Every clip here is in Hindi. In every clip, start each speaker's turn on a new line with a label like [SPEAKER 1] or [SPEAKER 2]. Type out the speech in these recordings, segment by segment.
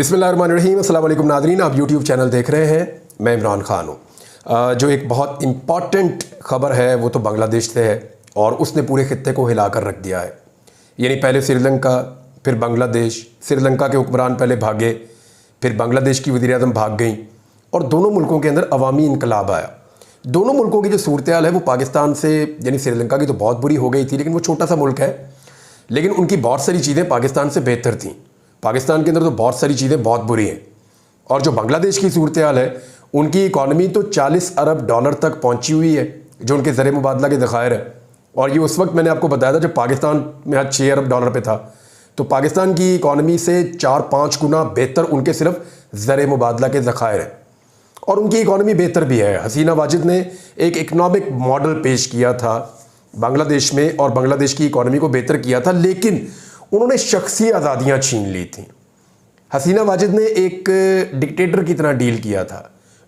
[SPEAKER 1] बिस्मिल्लाहिर्रहमानिर्रहीम। अस्सलाम वालेकुम नाज़रीन, आप यूट्यूब चैनल देख रहे हैं। मैं इमरान खान हूँ। जो एक बहुत इम्पॉर्टेंट ख़बर है वो तो बांग्लादेश से है और उसने पूरे खित्ते को हिलाकर रख दिया है। यानी पहले श्रीलंका, फिर बांग्लादेश। श्रीलंका के हुक्मरान पहले भागे, फिर बांग्लादेश की वज़ीर-ए-आज़म भाग गई और दोनों मुल्कों के अंदर अवामी इनकलाब आया। दोनों मुल्कों की जो सूरत हाल है वो पाकिस्तान से, यानी श्रीलंका की तो बहुत बुरी हो गई थी, लेकिन वो छोटा सा मुल्क है, लेकिन उनकी बहुत सारी चीज़ें पाकिस्तान से बेहतर थीं। पाकिस्तान के अंदर तो बहुत सारी चीज़ें बहुत बुरी हैं। और जो बांग्लादेश की सूरत हाल है, उनकी इकॉनमी तो 40 अरब डॉलर तक पहुंची हुई है, जो उनके ज़र मुबादला के ज़खायर है। और ये उस वक्त मैंने आपको बताया था जब पाकिस्तान में आज 6 अरब डॉलर पे था। तो पाकिस्तान की इकॉनमी से 4-5 गुना बेहतर उनके सिर्फ ज़र मुबादला के ज़खायर हैं और उनकी इकॉनमी बेहतर भी है। हसीना वाजिद ने एक इकनॉमिक मॉडल पेश किया था बांग्लादेश में और बांग्लादेश की इकॉनमी को बेहतर किया था, लेकिन उन्होंने शख्सी आज़ादियाँ छीन ली थी। हसीना वाजिद ने एक डिक्टेटर की तरह डील किया था।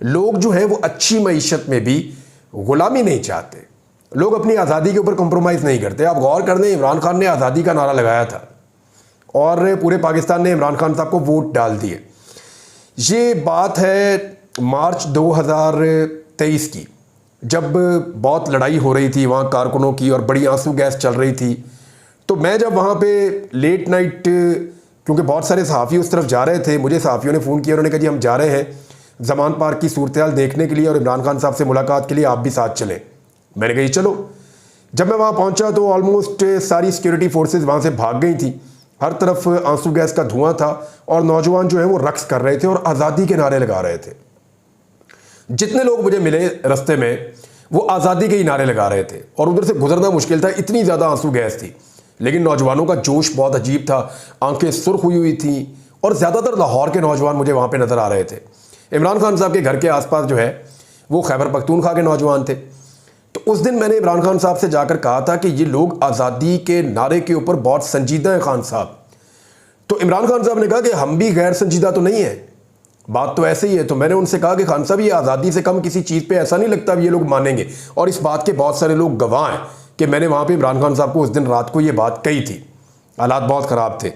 [SPEAKER 1] लोग जो हैं वो अच्छी मईशत में भी ग़ुलामी नहीं चाहते, लोग अपनी आज़ादी के ऊपर कॉम्प्रोमाइज़ नहीं करते। आप गौर कर दें, इमरान खान ने आज़ादी का नारा लगाया था और पूरे पाकिस्तान ने इमरान खान साहब को वोट डाल दिए। ये बात है मार्च 2023 की, जब बहुत लड़ाई हो रही थी वहाँ कारकुनों की और बड़ी आंसू गैस चल रही थी। तो मैं जब वहाँ पे लेट नाइट, क्योंकि बहुत सारे सहाफ़ी उस तरफ जा रहे थे, मुझे सहाफ़ियों ने फ़ोन किया, उन्होंने कहा जी हम जा रहे हैं ज़मान पार्क की सूरत हाल देखने के लिए और इमरान खान साहब से मुलाकात के लिए, आप भी साथ चलें। मैंने कहा चलो। जब मैं वहाँ पहुँचा तो ऑलमोस्ट सारी सिक्योरिटी फोर्सेज वहाँ से भाग गई थी। हर तरफ आंसू गैस का धुआं था और नौजवान जो है वो रक्स कर रहे थे और आज़ादी के नारे लगा रहे थे। जितने लोग मुझे मिले रास्ते में वो आज़ादी के ही नारे लगा रहे थे और उधर से गुजरना मुश्किल था, इतनी ज़्यादा आंसू गैस थी। लेकिन नौजवानों का जोश बहुत अजीब था, आंखें सुर्ख हुई थी और ज़्यादातर लाहौर के नौजवान मुझे वहाँ पे नज़र आ रहे थे। इमरान खान साहब के घर के आसपास जो है वो खैबर पख्तूनख्वा के नौजवान थे। तो उस दिन मैंने इमरान खान साहब से जाकर कहा था कि ये लोग आज़ादी के नारे के ऊपर बहुत संजीदा हैं खान साहब। तो इमरान खान साहब ने कहा कि हम भी गैर संजीदा तो नहीं है, बात तो ऐसे ही है। तो मैंने उनसे कहा कि खान साहब ये आज़ादी से कम किसी चीज़ पे ऐसा नहीं लगता ये लोग मानेंगे, और इस बात के बहुत सारे लोग गवाह हैं कि मैंने वहाँ पे इमरान खान साहब को उस दिन रात को ये बात कही थी। हालात बहुत ख़राब थे।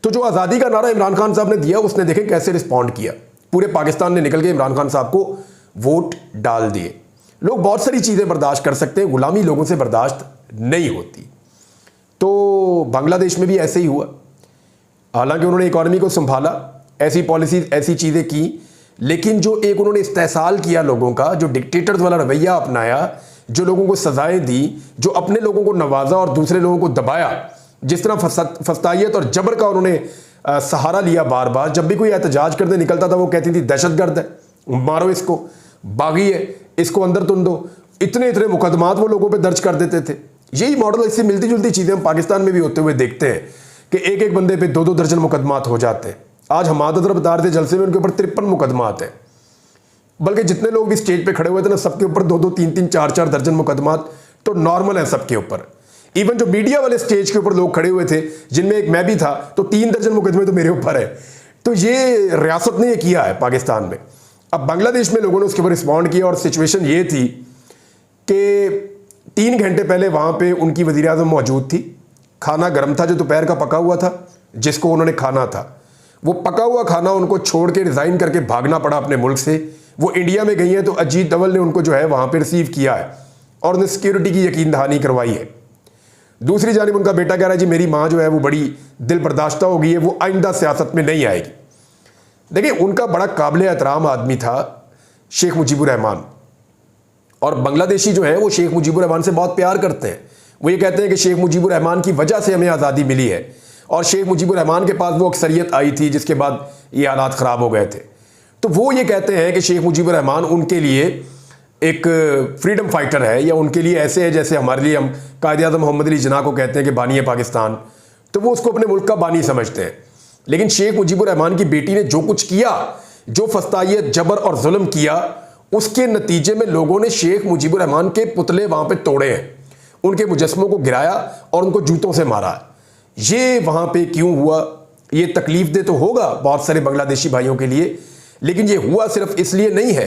[SPEAKER 1] तो जो आज़ादी का नारा इमरान खान साहब ने दिया, उसने देखे कैसे रिस्पॉन्ड किया। पूरे पाकिस्तान ने निकल के इमरान खान साहब को वोट डाल दिए। लोग बहुत सारी चीज़ें बर्दाश्त कर सकते हैं, ग़ुलामी लोगों से बर्दाश्त नहीं होती। तो बांग्लादेश में भी ऐसे ही हुआ। हालांकि उन्होंने इकॉनमी को संभाला, ऐसी पॉलिसी, ऐसी चीज़ें की, लेकिन जो एक उन्होंने इस्तेहसाल किया लोगों का, जो डिक्टेटर्स वाला रवैया अपनाया, जो लोगों को सजाएं दी, जो अपने लोगों को नवाजा और दूसरे लोगों को दबाया, जिस तरह फस्तायत और जबर का उन्होंने सहारा लिया बार बार। जब भी कोई एहतजाज करने निकलता था वो कहती थी दहशतगर्द है, मारो इसको, बागी है, इसको अंदर तुम दो। इतने इतने मुकदमात वो लोगों पे दर्ज कर देते थे। यही मॉडल, इससे मिलती जुलती चीज़ें हम पाकिस्तान में भी होते हुए देखते हैं कि एक एक बंदे पे 2-2 दर्जन मुकदमात हो जाते हैं। आज हमाद अतर थे जलसे में, उनके ऊपर 53 मुकदमात हैं। बल्कि जितने लोग भी स्टेज पे खड़े हुए थे ना, सबके ऊपर 2-2, 3-3, 4-4 दर्जन मुकदमात तो नॉर्मल है सबके ऊपर। इवन जो मीडिया वाले स्टेज के ऊपर लोग खड़े हुए थे, जिनमें एक मैं भी था, तो 3 दर्जन मुकदमे तो मेरे ऊपर है। तो ये रियासत ने ये किया है पाकिस्तान में। अब बांग्लादेश में लोगों ने उसके ऊपर रिस्पॉन्ड किया और सिचुएशन ये थी कि 3 घंटे पहले वहाँ पे उनकी वज़ीर-ए-आज़म मौजूद थी। खाना गर्म था, जो दोपहर का पका हुआ था, जिसको उन्होंने खाना था, वो पका हुआ खाना उनको छोड़ के रिज़ाइन करके भागना पड़ा अपने मुल्क से। वो इंडिया में गई हैं तो अजीत डवल ने उनको जो है वहाँ पे रिसीव किया है और उन्हें सिक्योरिटी की यकीन दहानी करवाई है। दूसरी जानिब उनका बेटा कह रहा है जी मेरी माँ जो है वो बड़ी दिल बर्दाश्ता हो गई है, वो आइंदा सियासत में नहीं आएगी। देखिए, उनका बड़ा काबिल एहतराम आदमी था शेख मुजीबुर रहमान, और बांग्लादेशी जो है वो शेख मुजीबुर रहमान से बहुत प्यार करते हैं। वो ये कहते हैं कि शेख मुजीबुर रहमान की वजह से हमें आज़ादी मिली है और शेख मुजीबुर रहमान के पास वो अक्सरियत आई थी जिसके बाद ये हालात ख़राब हो गए थे। तो वो ये कहते हैं कि शेख मुजीबुर रहमान उनके लिए एक फ्रीडम फाइटर है, या उनके लिए ऐसे है जैसे हमारे लिए हम कायद-ए-आज़म मोहम्मद अली जिन्ना को कहते हैं कि बानी है पाकिस्तान। तो वो उसको अपने मुल्क का बानी समझते हैं। लेकिन शेख मुजीबुर रहमान की बेटी ने जो कुछ किया, जो फस्तायत, जबर और जुल्म किया, उसके नतीजे में लोगों ने शेख मुजीबुर रहमान के पुतले वहाँ पर तोड़े हैं, उनके मुजस्मों को गिराया और उनको जूतों से मारा। ये वहाँ पे क्यों हुआ, ये तकलीफ दे तो होगा बहुत सारे बांग्लादेशी भाइयों के लिए, लेकिन ये हुआ सिर्फ इसलिए नहीं है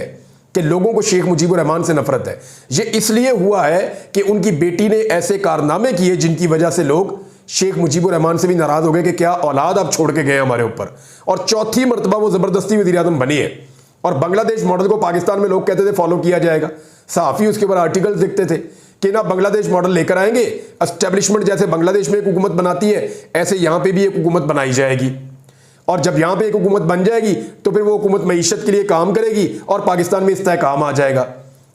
[SPEAKER 1] कि लोगों को शेख मुजीबुर रहमान से नफरत है। ये इसलिए हुआ है कि उनकी बेटी ने ऐसे कारनामे किए जिनकी वजह से लोग शेख मुजीबुर रहमान से भी नाराज हो गए कि क्या औलाद आप छोड़ के गए हमारे ऊपर, और चौथी मरतबा वो जबरदस्ती वज़ीर आज़म बनी है। और बांग्लादेश मॉडल को पाकिस्तान में लोग कहते थे फॉलो किया जाएगा, सहाफ़ी उसके ऊपर आर्टिकल्स लिखते थे कि ना बांग्लादेश मॉडल लेकर आएंगे, एस्टेब्लिशमेंट जैसे बांग्लादेश में एक हुकूमत बनाती है ऐसे यहाँ पे भी एक हुकूमत बनाई जाएगी, और जब यहाँ पे एक हुकूमत बन जाएगी तो फिर वो हुकूमत मईशत के लिए काम करेगी और पाकिस्तान में इस्तेहकाम आ जाएगा।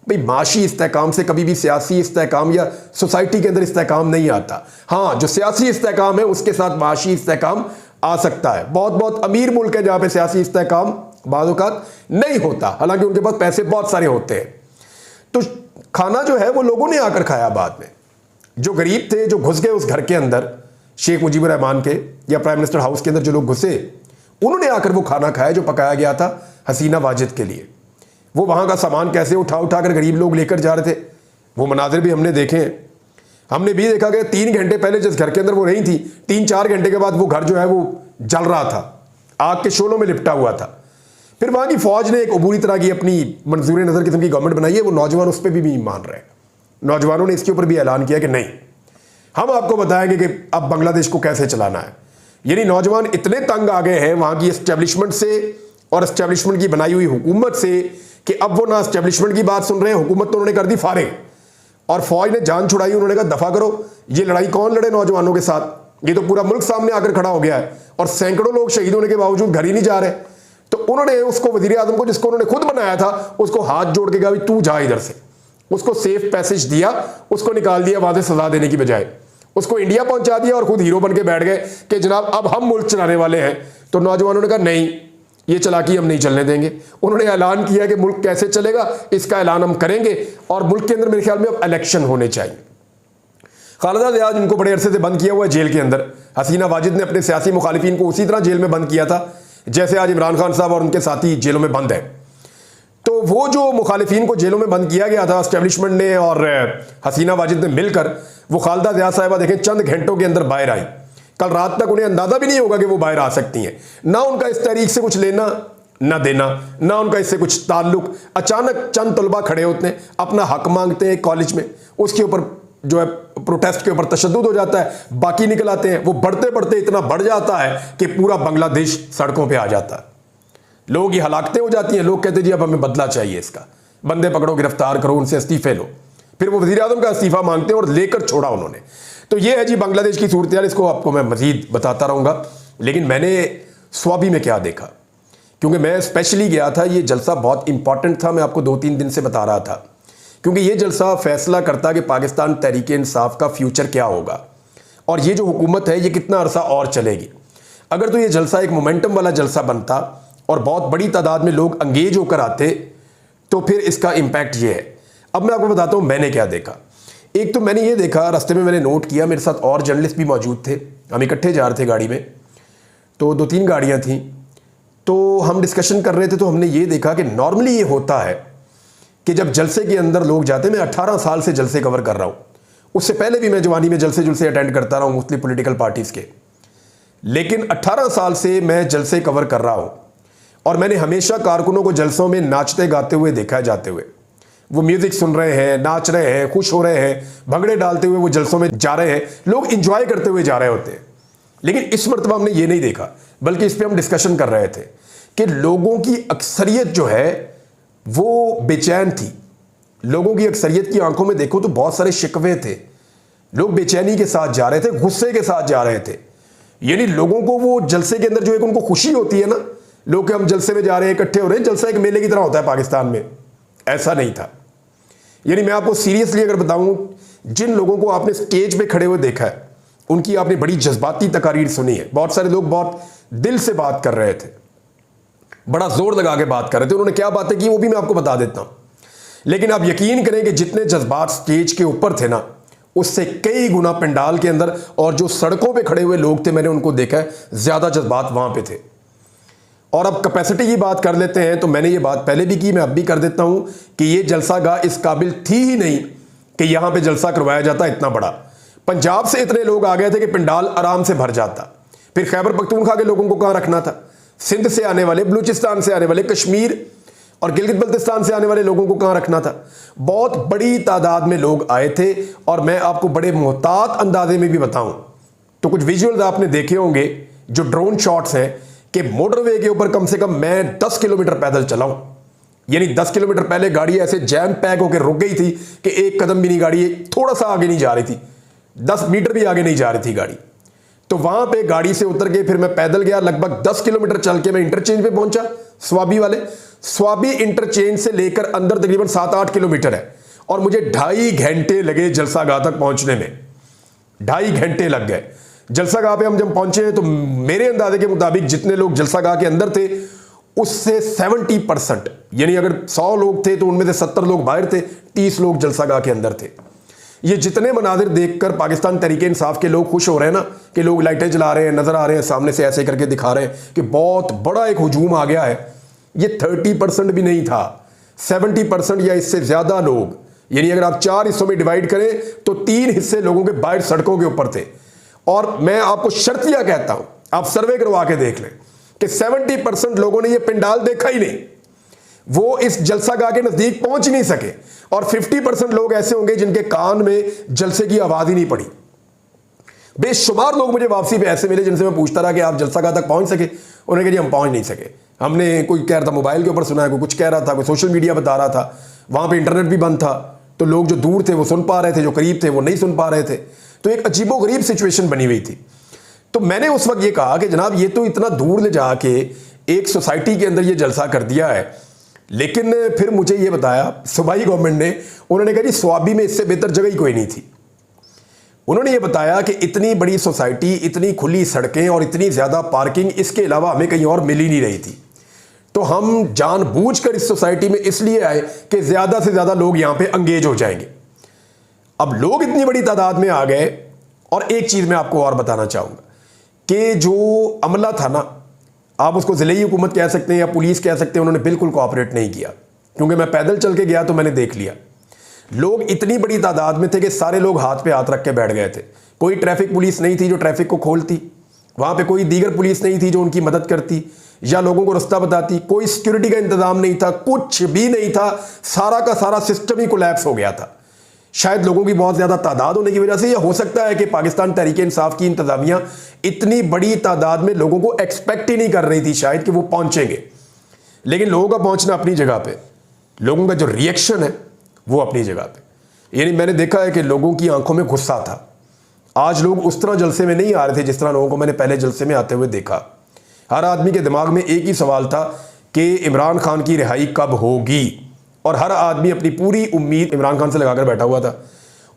[SPEAKER 1] भाई माशी इस्तेहकाम से कभी भी सियासी इस्तेहकाम या सोसाइटी के अंदर इस्तेहकाम नहीं आता। हाँ, जो सियासी इस्तेहकाम है उसके साथ माशी इस्तेहकाम आ सकता है। बहुत बहुत अमीर मुल्क है जहाँ पे सियासी इस्तेहकाम बाज़ औक़ात नहीं होता, हालांकि उनके पास पैसे बहुत सारे होते हैं। तो खाना जो है वो लोगों ने आकर खाया बाद में। जो गरीब थे, जो घुस गए उस घर के अंदर शेख मुजीबुर रहमान के या प्राइम मिनिस्टर हाउस के अंदर, जो लोग घुसे उन्होंने आकर वो खाना खाया जो पकाया गया था हसीना वाजिद के लिए। वो वहाँ का सामान कैसे उठा उठा कर गरीब लोग लेकर जा रहे थे, वो मनाजिर भी हमने देखे हैं। हमने भी देखा कि 3 घंटे पहले जिस घर के अंदर वो रही थी, 3-4 घंटे के बाद वो घर जो है वो जल रहा था, आग के शोलों में लिपटा हुआ था। फिर वहाँ की फौज ने एक अबूरी तरह की अपनी मंजूर नज़र किस्म की गवर्नमेंट बनाई है, वो नौजवान उस पर भी नहीं मान रहे। नौजवानों ने इसके ऊपर भी ऐलान किया कि नहीं, हम आपको बताएंगे कि अब बांग्लादेश को कैसे चलाना है। यानी नौजवान इतने तंग आ गए हैं वहाँ की एस्टेब्लिशमेंट से और एस्टेब्लिशमेंट की बनाई हुई हुकूमत से कि अब वो ना एस्टेब्लिशमेंट की बात सुन रहे हैं, हुकूमत तो उन्होंने कर दी फारिग, और फौज ने जान छुड़ाई। उन्होंने कहा दफा करो, ये लड़ाई कौन लड़े नौजवानों के साथ, ये तो पूरा मुल्क सामने आकर खड़ा हो गया है और सैकड़ों लोग शहीद होने के बावजूद घर ही नहीं जा रहे। तो उन्होंने उसको वजीर आजम को, जिसको उन्होंने खुद बनाया था, उसको हाथ जोड़ के कहा भाई तू जा इधर से, उसको सेफ पैसेज दिया, उसको निकाल दिया वहां से सजा देने की बजाय, उसको इंडिया पहुंचा दिया और खुद हीरो बन के बैठ गए कि जनाब अब हम मुल्क चलाने वाले हैं। तो नौजवानों ने कहा नहीं, ये चालाकी हम नहीं चलने देंगे। उन्होंने ऐलान किया कि मुल्क कैसे चलेगा इसका ऐलान हम करेंगे, और मुल्क के अंदर मेरे ख्याल में अब इलेक्शन होने चाहिए। खालिदा जिया जिनको बड़े अरसे से बंद किया हुआ है जेल के अंदर, हसीना वाजिद ने अपने सियासी मुखालिफिन को उसी तरह जेल में बंद किया था जैसे आज इमरान खान साहब और उनके साथी जेलों में बंद हैं। तो वो जो मुखालिफिन को जेलों में बंद किया गया था एस्टेब्लिशमेंट ने और हसीना वाजिद ने मिलकर, वो खालिदा जिया साहिबा देखें चंद घंटों के अंदर बाहर आई। कल रात तक उन्हें अंदाजा भी नहीं होगा कि वो बाहर आ सकती हैं। ना उनका इस तहरीक से कुछ लेना ना देना, ना उनका इससे कुछ ताल्लुक। अचानक चंद तलबा खड़े होते हैं, अपना हक मांगते हैं कॉलेज में, उसके ऊपर जो है प्रोटेस्ट के ऊपर तशद्दुद हो जाता है, बाकी निकल आते हैं। वो बढ़ते बढ़ते इतना बढ़ जाता है कि पूरा बांग्लादेश सड़कों पे आ जाता है, लोगों की हलाकतें हो जाती हैं। लोग कहते हैं जी अब हमें बदला चाहिए, इसका बंदे पकड़ो, गिरफ्तार करो, उनसे इस्तीफे लो। फिर वो वज़ीर आज़म का इस्तीफा मांगते हैं और लेकर छोड़ा उन्होंने। तो ये है जी बांग्लादेश की सूरत हाल। इसको आपको मैं मजीद बताता रहूँगा, लेकिन मैंने स्वाबी में क्या देखा, क्योंकि मैं स्पेशली गया था, ये जलसा बहुत इंपॉर्टेंट था, मैं आपको 2-3 दिन से बता रहा था, क्योंकि ये जलसा फैसला करता कि पाकिस्तान तहरीक इंसाफ का फ्यूचर क्या होगा और ये जो हुकूमत है ये कितना अरसा और चलेगी। अगर तो ये जलसा एक मोमेंटम वाला जलसा बनता और बहुत बड़ी तादाद में लोग अंगेज होकर आते तो फिर इसका इम्पैक्ट ये है। अब मैं आपको बताता हूँ मैंने क्या देखा। एक तो मैंने ये देखा, रास्ते में मैंने नोट किया, मेरे साथ और जर्नलिस्ट भी मौजूद थे, हम इकट्ठे जा रहे थे गाड़ी में, तो 2-3 गाड़ियाँ थीं, तो हम डिस्कशन कर रहे थे। तो हमने ये देखा कि नॉर्मली ये होता है कि जब जलसे के अंदर लोग जाते हैं, मैं 18 साल से जलसे कवर कर रहा हूँ, उससे पहले भी मैं जवानी में जलसे जुलसे अटेंड करता रहा हूँ मुख्तलिफ पॉलिटिकल पार्टीज़ के, लेकिन 18 साल से मैं जलसे कवर कर रहा हूँ और मैंने हमेशा कारकुनों को जलसों में नाचते गाते हुए देखा है, जाते हुए। वो म्यूज़िक सुन रहे हैं, नाच रहे हैं, खुश हो रहे हैं, भंगड़े डालते हुए वो जलसों में जा रहे हैं, लोग इंजॉय करते हुए जा रहे होते हैं। लेकिन इस मरतबा हमने ये नहीं देखा, बल्कि इस पर हम डिस्कशन कर रहे थे कि लोगों की अक्सरियत जो है वो बेचैन थी। लोगों की अक्सरियत की आंखों में देखो तो बहुत सारे शिकवे थे, लोग बेचैनी के साथ जा रहे थे, गुस्से के साथ जा रहे थे। यानी लोगों को वो जलसे के अंदर जो एक उनको खुशी होती है ना, लोग हम जलसे में जा रहे हैं, इकट्ठे हो रहे हैं, जलसा एक मेले की तरह होता है पाकिस्तान में, ऐसा नहीं था। यानी मैं आपको सीरियसली अगर बताऊं, जिन लोगों को आपने स्टेज पे खड़े हुए देखा है उनकी आपने बड़ी जज्बाती तकारीर सुनी है। बहुत सारे लोग बहुत दिल से बात कर रहे थे, बड़ा जोर लगा के बात कर रहे थे। उन्होंने क्या बातें की वो भी मैं आपको बता देता हूं, लेकिन आप यकीन करें कि जितने जज्बात स्टेज के ऊपर थे ना, उससे कई गुना पंडाल के अंदर और जो सड़कों पे खड़े हुए लोग थे, मैंने उनको देखा है, ज्यादा जज्बात वहां पे थे। और अब कैपेसिटी की बात कर लेते हैं, तो मैंने ये बात पहले भी की, मैं अब भी कर देता हूं कि ये जलसा गाह इस काबिल थी ही नहीं कि यहां पे जलसा करवाया जाता इतना बड़ा। पंजाब से इतने लोग आ गए थे कि पंडाल आराम से भर जाता। फिर खैबर पख्तूनख्वा के लोगों को कहां रखना था, सिंध से आने वाले, बलूचिस्तान से आने वाले, कश्मीर और गिलगित बल्तिस्तान से आने वाले लोगों को कहां रखना था। बहुत बड़ी तादाद में लोग आए थे और मैं आपको बड़े मोहतात अंदाजे में भी बताऊं तो कुछ विजुअल्स आपने देखे होंगे जो ड्रोन शॉट्स हैं कि मोटरवे के ऊपर कम से कम मैं 10 किलोमीटर पैदल चला हूं, यानी 10 किलोमीटर पहले गाड़ी ऐसे जैम पैक होकर रुक गई थी कि एक कदम भी नहीं, गाड़ी थोड़ा सा आगे नहीं जा रही थी, 10 मीटर भी आगे नहीं जा रही थी गाड़ी। तो वहां पे गाड़ी से उतर के फिर मैं पैदल गया, लगभग 10 किलोमीटर चल के मैं इंटरचेंज पे पहुंचा स्वाबी वाले। स्वाबी इंटरचेंज से लेकर अंदर तकरीबन 7-8 किलोमीटर है और मुझे 2.5 घंटे लगे जलसागाह तक पहुंचने में, 2.5 घंटे लग गए। जलसागाह पे हम जब पहुंचे तो मेरे अंदाजे के मुताबिक जितने लोग जलसागाह के अंदर थे उससे 70%, यानी अगर 100 लोग थे तो उनमें से 70 लोग बाहर थे, 30 लोग जलसागाह के अंदर थे। ये जितने मनाजिर देखकर पाकिस्तान तहरीक इंसाफ के लोग खुश हो रहे हैं ना कि लोग लाइटें जला रहे हैं, नजर आ रहे हैं, सामने से ऐसे करके दिखा रहे हैं कि बहुत बड़ा एक हुजूम आ गया है, ये 30% भी नहीं था, 70% या इससे ज्यादा लोग, यानी अगर आप 4 हिस्सों में डिवाइड करें तो 3 हिस्से लोगों के बाहर सड़कों के ऊपर थे। और मैं आपको शर्तिया कहता हूं, आप सर्वे करवा के देख लें कि 70% लोगों ने ये पंडाल देखा ही नहीं, वो इस जलसागाह के नजदीक पहुंच ही नहीं सके। और 50% लोग ऐसे होंगे जिनके कान में जलसे की आवाज ही नहीं पड़ी। बेशुमार लोग मुझे वापसी पे ऐसे मिले जिनसे मैं पूछता रहा कि आप जलसागाह तक पहुंच सके, उन्होंने कहा जी हम पहुंच नहीं सके, हमने कोई कह रहा था मोबाइल के ऊपर सुना है, कोई कुछ कह रहा था, कोई सोशल मीडिया बता रहा था, वहां पे इंटरनेट भी बंद था, तो लोग जो दूर थे वो सुन पा रहे थे, जो करीब थे वो नहीं सुन पा रहे थे। तो एक अजीबोगरीब सिचुएशन बनी हुई थी। तो मैंने उस वक्त ये कहा कि जनाब ये तो इतना दूर ले जाके एक सोसाइटी के अंदर ये जलसा कर दिया है, लेकिन फिर मुझे ये बताया सूबाई गवर्नमेंट ने, उन्होंने कहा जी स्वाबी में इससे बेहतर जगह ही कोई नहीं थी। उन्होंने ये बताया कि इतनी बड़ी सोसाइटी, इतनी खुली सड़कें और इतनी ज्यादा पार्किंग, इसके अलावा हमें कहीं और मिल ही नहीं रही थी। तो हम जानबूझकर इस सोसाइटी में इसलिए आए कि ज्यादा से ज्यादा लोग यहां पे एंगेज हो जाएंगे। अब लोग इतनी बड़ी तादाद में आ गए। और एक चीज मैं आपको और बताना चाहूंगा कि जो अमला था ना, आप उसको ज़िले हुकूमत कह सकते हैं या पुलिस कह सकते हैं, उन्होंने बिल्कुल कोऑपरेट नहीं किया। क्योंकि मैं पैदल चल के गया तो मैंने देख लिया, लोग इतनी बड़ी तादाद में थे कि सारे लोग हाथ पे हाथ रख के बैठ गए थे। कोई ट्रैफिक पुलिस नहीं थी जो ट्रैफिक को खोलती, वहां पे कोई दीगर पुलिस नहीं थी जो उनकी मदद करती या लोगों को रास्ता बताती, कोई सिक्योरिटी का इंतजाम नहीं था, कुछ भी नहीं था। सारा का सारा सिस्टम ही कोलैप्स हो गया था। शायद लोगों की बहुत ज्यादा तादाद होने की वजह से, या हो सकता है कि पाकिस्तान तहरीक इंसाफ की इंतजामिया इतनी बड़ी तादाद में लोगों को एक्सपेक्ट ही नहीं कर रही थी शायद कि वो पहुंचेंगे। लेकिन लोगों का पहुंचना अपनी जगह पे, लोगों का जो रिएक्शन है वो अपनी जगह पे। यानी मैंने देखा है कि लोगों की आंखों में गुस्सा था। आज लोग उस तरह जलसे में नहीं आ रहे थे जिस तरह लोगों को मैंने पहले जलसे में आते हुए देखा। हर आदमी के दिमाग में एक ही सवाल था कि इमरान खान की रिहाई कब होगी, और हर आदमी अपनी पूरी उम्मीद इमरान खान से लगाकर बैठा हुआ था।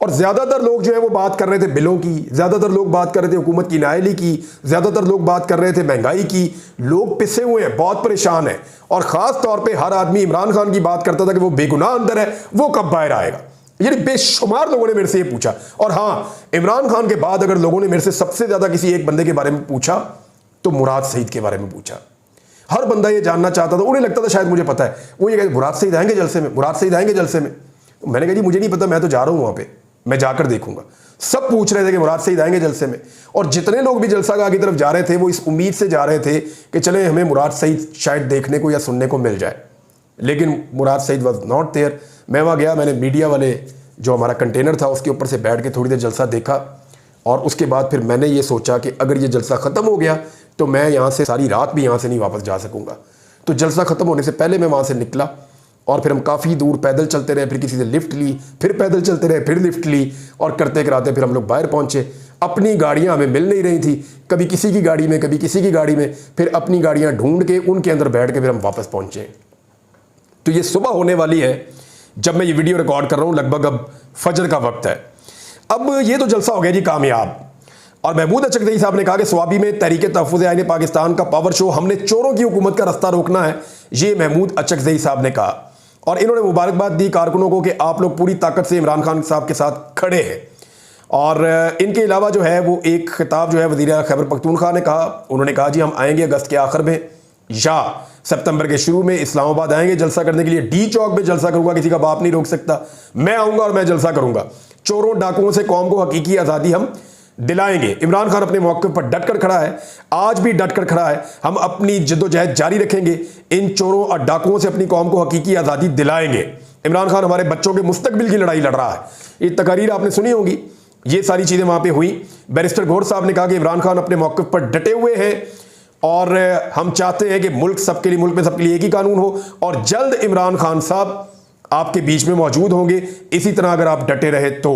[SPEAKER 1] और ज्यादातर लोग जो है वो बात कर रहे थे बिलों की, ज्यादातर लोग बात कर रहे थे हुकूमत की नाअहली की, ज्यादातर लोग बात कर रहे थे महंगाई की। लोग पिसे हुए हैं, बहुत परेशान हैं। और खास तौर पे हर आदमी इमरान खान की बात करता था कि वो बेगुनाह अंदर है, वो कब बाहर आएगा। यानी बेशुमार लोगों ने मेरे से ये पूछा। और हाँ, इमरान खान के बाद अगर लोगों ने मेरे से सबसे ज्यादा किसी एक बंदे के बारे में पूछा तो मुराद सईद के बारे में पूछा। हर बंदा ये जानना चाहता था, उन्हें लगता था शायद मुझे पता है। वो ये कहते मुराद सईद आएंगे जलसे में, मुराद सईद आएंगे जलसे में। तो मैंने कहा जी मुझे नहीं पता, मैं तो जा रहा हूं वहां पे, मैं जाकर देखूंगा। सब पूछ रहे थे कि मुराद सईद आएंगे जलसे में। और जितने लोग भी जलसागाह की तरफ जा रहे थे वो इस उम्मीद से जा रहे थे कि चले हमें मुराद सईद शायद देखने को या सुनने को मिल जाए। लेकिन मुराद सईद वॉज नॉट देयर। मैं वहाँ गया, मैंने मीडिया वाले जो हमारा कंटेनर था उसके ऊपर से बैठ के थोड़ी देर जलसा देखा। और उसके बाद फिर मैंने ये सोचा कि अगर ये जलसा ख़त्म हो गया तो मैं यहाँ से सारी रात भी यहाँ से नहीं वापस जा सकूँगा। तो जलसा ख़त्म होने से पहले मैं वहाँ से निकला और फिर हम काफ़ी दूर पैदल चलते रहे, फिर किसी से लिफ्ट ली, फिर पैदल चलते रहे, फिर लिफ्ट ली, और करते कराते फिर हम लोग बाहर पहुँचे। अपनी गाड़ियाँ हमें मिल नहीं रही थी, कभी किसी की गाड़ी में, कभी किसी की गाड़ी में। फिर अपनी गाड़ियाँ ढूंढ के उनके अंदर बैठ के फिर हम वापस पहुँचे। तो ये सुबह होने वाली है जब मैं ये वीडियो रिकॉर्ड कर रहा हूँ, लगभग अब फजर का वक्त है। अब ये तो जलसा हो गया जी कामयाब। और महमूद अचकज़ई साहब ने कहा कि स्वाबी में तहरीक तहफ़्फ़ुज़ आईन पाकिस्तान का पावर शो, हमने चोरों की हुकूमत का रास्ता रोकना है, ये महमूद अचकज़ई साहब ने कहा। और इन्होंने मुबारकबाद दी कारकुनों को कि आप लोग पूरी ताकत से इमरान खान साहब के साथ खड़े हैं। और इनके अलावा जो है वो एक खिताब जो है वज़ीर खैबर पख्तूनख्वा ने कहा, उन्होंने कहा जी हम आएंगे अगस्त के आखिर में या सितंबर के शुरू में इस्लामाबाद आएंगे जलसा करने के लिए। डी चौक में जलसा करूंगा, किसी का बाप नहीं रोक सकता। मैं आऊंगा और मैं जलसा करूंगा। चोरों डाकुओं से कौम को हकीकी आज़ादी हम दिलाएंगे। इमरान खान अपने मौके पर डट कर खड़ा है, आज भी डट कर खड़ा है। हम अपनी जद्दोजहद जारी रखेंगे, इन चोरों और डाकुओं से अपनी कौम को हकीकी आज़ादी दिलाएंगे। इमरान खान हमारे बच्चों के मुस्तकबिल की लड़ाई लड़ रहा है। ये तकारीर आपने सुनी होगी, ये सारी चीज़ें वहाँ पे हुई। बैरिस्टर गौहर साहब ने कहा कि इमरान खान अपने मौक़िफ़ पर डटे हुए हैं और हम चाहते हैं कि मुल्क सबके लिए, मुल्क में सबके लिए एक ही कानून हो और जल्द इमरान खान साहब आपके बीच में मौजूद होंगे, इसी तरह अगर आप डटे रहे तो।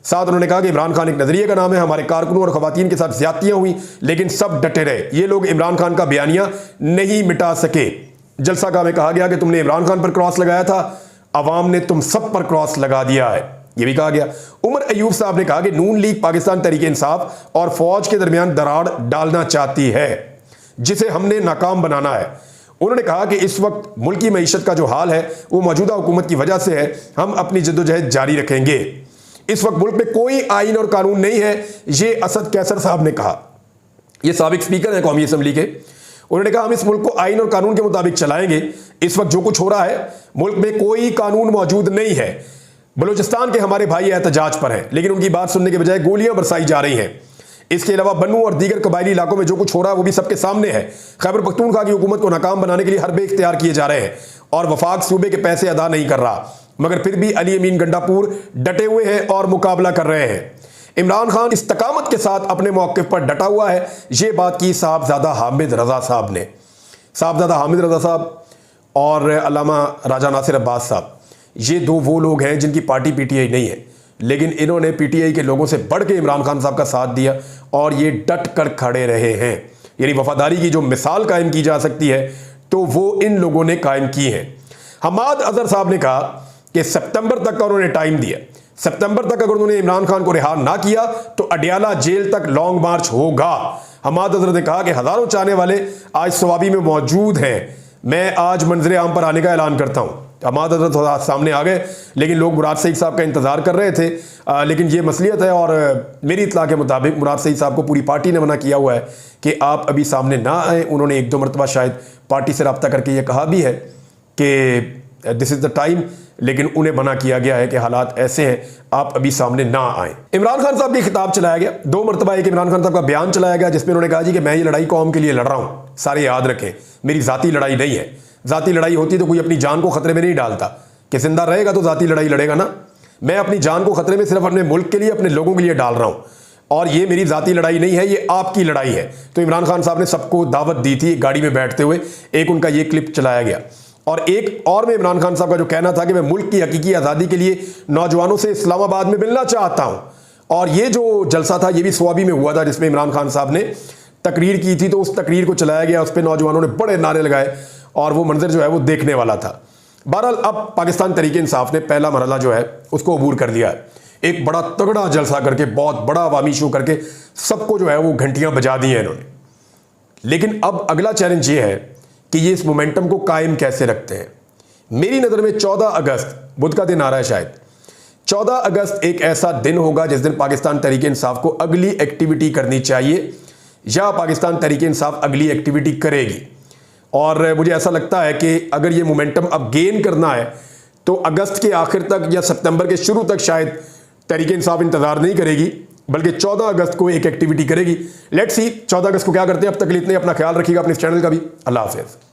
[SPEAKER 1] साथ उन्होंने कहा कि इमरान खान एक नजरिए का नाम है, हमारे कारकुनों और खवातीन के साथ ज्यादतियां हुई लेकिन सब डटे रहे, ये लोग इमरान खान का बयानिया नहीं मिटा सके। जलसा में कहा गया कि तुमने इमरान खान पर क्रॉस लगाया था, अवाम ने तुम सब पर क्रॉस लगा दिया है, यह भी कहा गया। उमर अयूब साहब ने कहा कि नून लीग पाकिस्तान तहरीक इंसाफ और फौज के दरमियान दरार डालना चाहती है जिसे हमने नाकाम बनाना है। उन्होंने कहा कि इस वक्त मुल्क की मईशत का जो हाल है वो मौजूदा हुकूमत की वजह से है, हम अपनी जद्दोजहद जारी रखेंगे। इस वक्त मुल्क में कोई आइन और कानून नहीं है, ये असद कैसर साहब ने कहा। ये साबिक स्पीकर हैं कौमी असम्बली के। उन्होंने कहा हम इस मुल्क को आइन और कानून के मुताबिक चलाएंगे। इस वक्त जो कुछ हो रहा है मुल्क में कोई कानून मौजूद नहीं है। बलूचिस्तान के हमारे भाई एहतजाज पर हैं लेकिन उनकी बात सुनने के बजाय गोलियां बरसाई जा रही हैं। इसके अलावा बन्नू और दीगर कबायली इलाकों में जो कुछ हो रहा है वो भी सबके सामने है। खैबर पख्तूनख्वा की हुकूमत को नाकाम बनाने के लिए हरबे इख्तियार किए जा रहे हैं और वफाक सूबे के पैसे अदा नहीं कर रहा, मगर फिर भी अली अमीन गंडापुर डटे हुए हैं और मुकाबला कर रहे हैं। इमरान खान इस्तकामत के साथ अपने मौक़िफ़ पर डटा हुआ है। ये बात की साहबजादा हामिद रजा साहब ने। साहबजादा हामिद रजा साहब और अल्लामा राजा नासिर अब्बास साहब, ये दो वो लोग हैं जिनकी पार्टी पीटीआई नहीं है, लेकिन इन्होंने पीटीआई के लोगों से बढ़ के इमरान खान साहब का साथ दिया और ये डट कर खड़े रहे हैं। यानी वफादारी की जो मिसाल कायम की जा सकती है तो वो इन लोगों ने कायम की है। हमाद अजहर साहब ने कहा कि सितंबर तक का उन्होंने टाइम दिया, सितंबर तक अगर उन्होंने इमरान खान को रिहा ना किया तो अडियाला जेल तक लॉन्ग मार्च होगा। हमाद अजहर ने कहा कि हजारों चाहने वाले आज सवाबी में मौजूद हैं, मैं आज मंजर आम पर आने का ऐलान करता हूं। हमाद अजहर थोड़ा सामने आ गए लेकिन लोग मुराद सईद साहब का इंतजार कर रहे थे, लेकिन ये मसलियत है और मेरी इत्तला के मुताबिक मुराद सईद साहब को पूरी पार्टी ने मना किया हुआ है कि आप अभी सामने ना आए। उन्होंने एक दो मरतबा शायद पार्टी से रब्ता करके ये कहा भी है कि दिस इज द टाइम, लेकिन उन्हें मना किया गया है कि हालात ऐसे हैं, आप अभी सामने ना आए। इमरान खान साहब की खिताब चलाया गया, दो मरतबा एक इमरान खान साहब का बयान चलाया गया जिसमें उन्होंने कहा जी कि मैं ये लड़ाई कौम के लिए लड़ रहा हूं, सारे याद रखें मेरी जाती लड़ाई नहीं है। जाती लड़ाई होती तो कोई अपनी जान को खतरे में नहीं डालता कि जिंदा रहेगा तो जाती लड़ाई लड़ेगा ना। मैं अपनी जान को खतरे में सिर्फ अपने मुल्क के लिए, अपने लोगों के लिए डाल रहा हूं और ये मेरी जाती लड़ाई नहीं है, ये आपकी लड़ाई है। तो इमरान खान साहब ने सबको दावत दी थी गाड़ी में बैठते हुए, एक उनका ये क्लिप चलाया गया और एक और में इमरान खान साहब का जो कहना था कि मैं मुल्क की हकीकी आज़ादी के लिए नौजवानों से इस्लामाबाद में मिलना चाहता हूं। और ये जो जलसा था ये भी स्वाबी में हुआ था जिसमें इमरान खान साहब ने तकरीर की थी, तो उस तकरीर को चलाया गया, उस पर नौजवानों ने बड़े नारे लगाए और वो मंजर जो है वो देखने वाला था। बहरहाल अब पाकिस्तान तहरीक इंसाफ ने पहला मरहला जो है उसको अबूर कर लिया है। एक बड़ा तगड़ा जलसा करके, बहुत बड़ा अवामी शो करके सबको जो है वो घंटियां बजा दी हैं इन्होंने। लेकिन अब अगला चैलेंज ये है कि ये इस मोमेंटम को कायम कैसे रखते हैं। मेरी नज़र में 14 अगस्त बुध का दिन आ रहा है, शायद 14 अगस्त एक ऐसा दिन होगा जिस दिन पाकिस्तान तहरीक इंसाफ को अगली एक्टिविटी करनी चाहिए या पाकिस्तान तहरीक इंसाफ अगली एक्टिविटी करेगी। और मुझे ऐसा लगता है कि अगर ये मोमेंटम अब गेन करना है तो अगस्त के आखिर तक या सितंबर के शुरू तक शायद तहरीक इंसाफ इंतजार नहीं करेगी, बल्कि 14 अगस्त को एक एक्टिविटी करेगी। लेट्स सी 14 अगस्त को क्या करते हैं। अब तक के लिए इतने, अपना ख्याल रखिएगा, अपने चैनल का भी। अल्लाह हाफिज़।